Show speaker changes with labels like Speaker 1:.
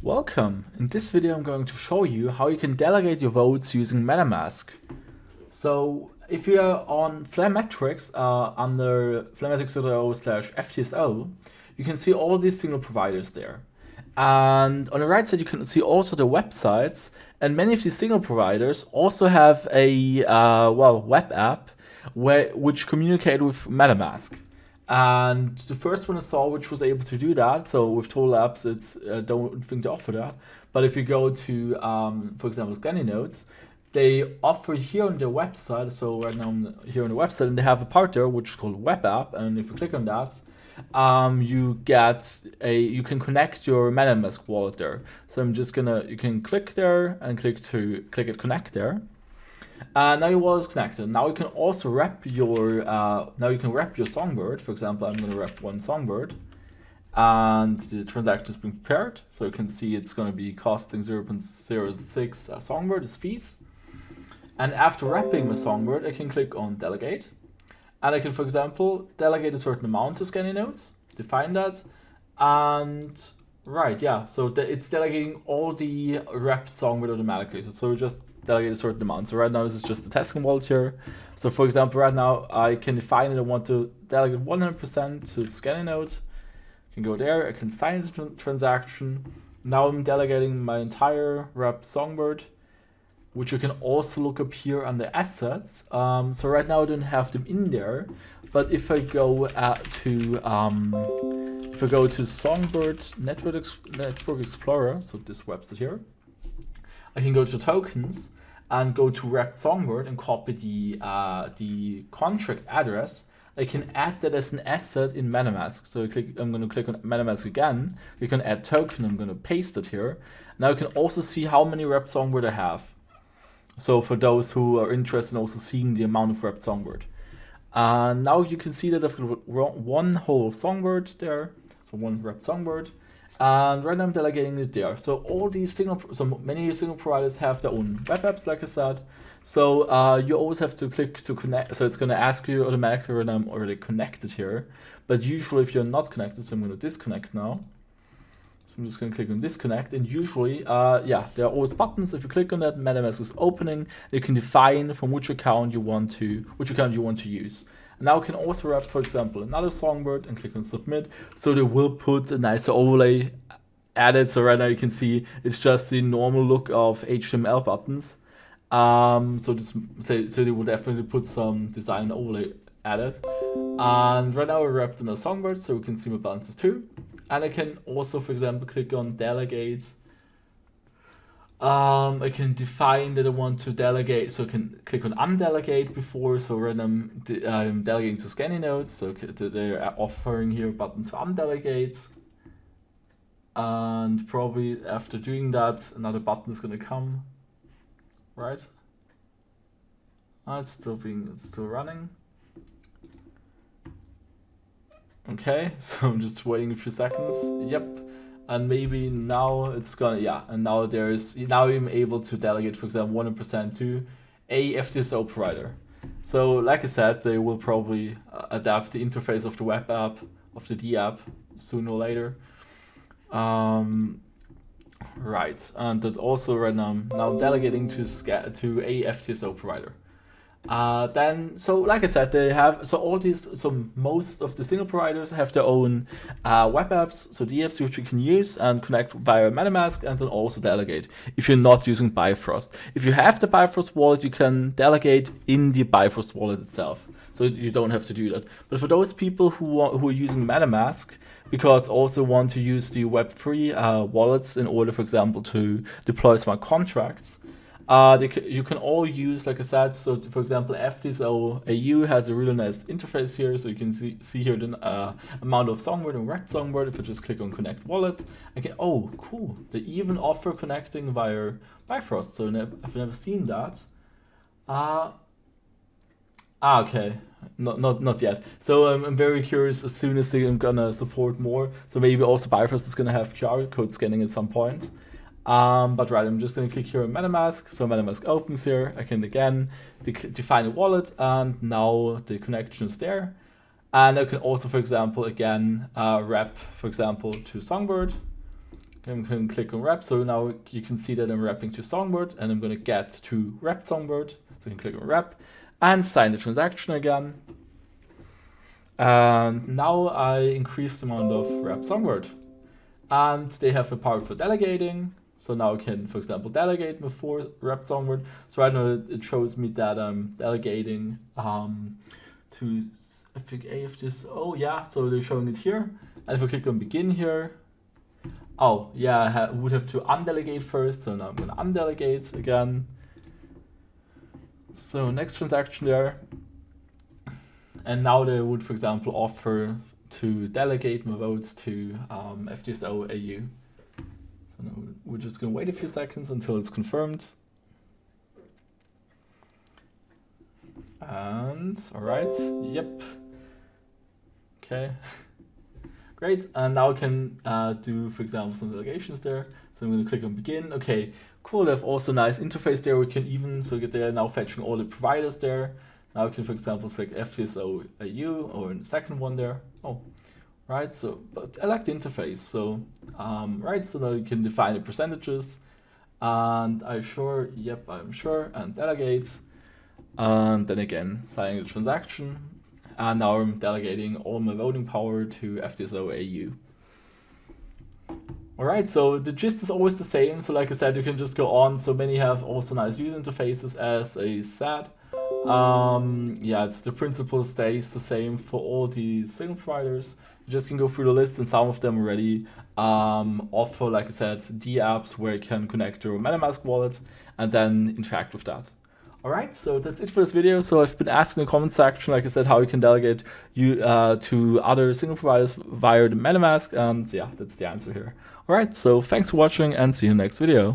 Speaker 1: Welcome! In this video I'm going to show you how you can delegate your votes using Metamask. So if you are on Flametrics under flametrics.io/FTSO, you can see all these signal providers there. And on the right side you can see also the websites, and many of these signal providers also have a web app which communicate with Metamask. And the first one I saw which was able to do that, so with Total Apps it's don't think they offer that, but if you go to for example ScannyNotes, they offer here on their website. So right now I'm here on the website and they have a part there which is called Web App, and if you click on that, you can connect your Metamask wallet there. So I'm just you can click there and click at connect there. Now your wallet is connected. Now you can also wrap your songbird. For example, I'm going to wrap one songbird, and the transaction is being prepared. So you can see it's going to be costing 0.06 songbird as fees. And after wrapping my songbird, I can click on delegate, and I can, for example, delegate a certain amount to ScannyNotes, define that, and so it's delegating all the wrapped songbird automatically. So just delegate a certain amount. So right now this is just the testing wallet here. So for example, right now I can define that I want to delegate 100% to ScannyNote. I can go there, I can sign the transaction. Now I'm delegating my entire wrapped songbird, which you can also look up here under assets. So right now I don't have them in there, but if I go to Songbird Network Explorer, so this website here, I can go to tokens and go to wrapped songbird and copy the contract address. I can add that as an asset in Metamask. So I'm going to click on Metamask again. You can add token. I'm going to paste it here. Now you can also see how many wrapped songbird I have. So for those who are interested in also seeing the amount of wrapped songbird. Now you can see that I've got one whole songbird there. So one wrapped songbird. And right now I'm delegating it there. So all these many signal providers have their own web apps, like I said. So you always have to click to connect. So it's going to ask you automatically when I'm already connected here. But usually if you're not connected, so I'm going to disconnect now. So I'm just going to click on disconnect, and usually, there are always buttons. If you click on that, Metamask is opening. You can define from which account you want to use. And now you can also wrap, for example, another songbird and click on submit. So they will put a nicer overlay added. So right now you can see it's just the normal look of HTML buttons. So they will definitely put some design overlay added. And right now we're wrapped in a songbird, so we can see my balances too. And I can also, for example, click on delegate. I can define that I want to delegate, so I can click on undelegate before. So right now I'm delegating to ScannyNotes, so they're offering here a button to undelegate. And probably after doing that, another button is going to come, right? It's still running. Okay, so I'm just waiting a few seconds. Yep. And maybe now it's gonna, and now I'm able to delegate, for example, 100% to a FTSO provider. So like I said, they will probably adapt the interface of the web app, of the D app, sooner or later. Right, and that also right now I'm delegating to a FTSO provider. So like I said, they have, most of the signal providers have their own web apps, so the apps which you can use and connect via Metamask, and then also delegate if you're not using Bifrost. If you have the Bifrost wallet, you can delegate in the Bifrost wallet itself, so you don't have to do that. But for those people who are using Metamask, because also want to use the Web3 wallets in order, for example, to deploy smart contracts, you can all use, like I said, so for example, FTSO AU has a really nice interface here, so you can see here the amount of songbird and wrapped songbird. If I just click on connect wallet, I can, oh cool, they even offer connecting via Bifrost, so I've never seen that. Okay, not yet. So I'm very curious, as soon as they're gonna support more, so maybe also Bifrost is gonna have QR code scanning at some point. But right, I'm just going to click here on Metamask. So Metamask opens here. I can again define a wallet, and now the connection is there. And I can also, for example, again wrap, for example, to Songbird. I'm going to click on wrap. So now you can see that I'm wrapping to Songbird, and I'm going to get to wrapped Songbird. So you can click on wrap and sign the transaction again. And now I increase the amount of wrapped Songbird. And they have a part for delegating. So now I can, for example, delegate before wrapped Songbird. So right now it shows me that I'm delegating to, I think, FTSO. Yeah, so they're showing it here. And if I click on begin here, oh, yeah, I would have to undelegate first. So now I'm going to undelegate again. So next transaction there. And now they would, for example, offer to delegate my votes to FTSO AU. So now we're just going to wait a few seconds until it's confirmed. And all right, yep. Okay, great. And now I can do, for example, some delegations there. So I'm going to click on begin. Okay, cool. They have also a nice interface there. We can even, so they're now fetching all the providers there. Now I can, for example, select FTSO AU or in the second one there. Oh, right. So, but I like the interface. So, right. So now you can define the percentages, and I'm sure. Yep, I'm sure. And delegate, and then again signing the transaction. And now I'm delegating all my voting power to FTSO AU. Alright, so the gist is always the same. So like I said, you can just go on. So many have also nice user interfaces, as I said. Yeah, the principle stays the same for all the signal providers. You just can go through the list, and some of them already offer, like I said, the apps where you can connect your Metamask wallet and then interact with that. Alright, so that's it for this video. So I've been asked in the comment section, like I said, how you can delegate to other signal providers via the Metamask, and yeah, that's the answer here. Alright, so thanks for watching and see you in the next video.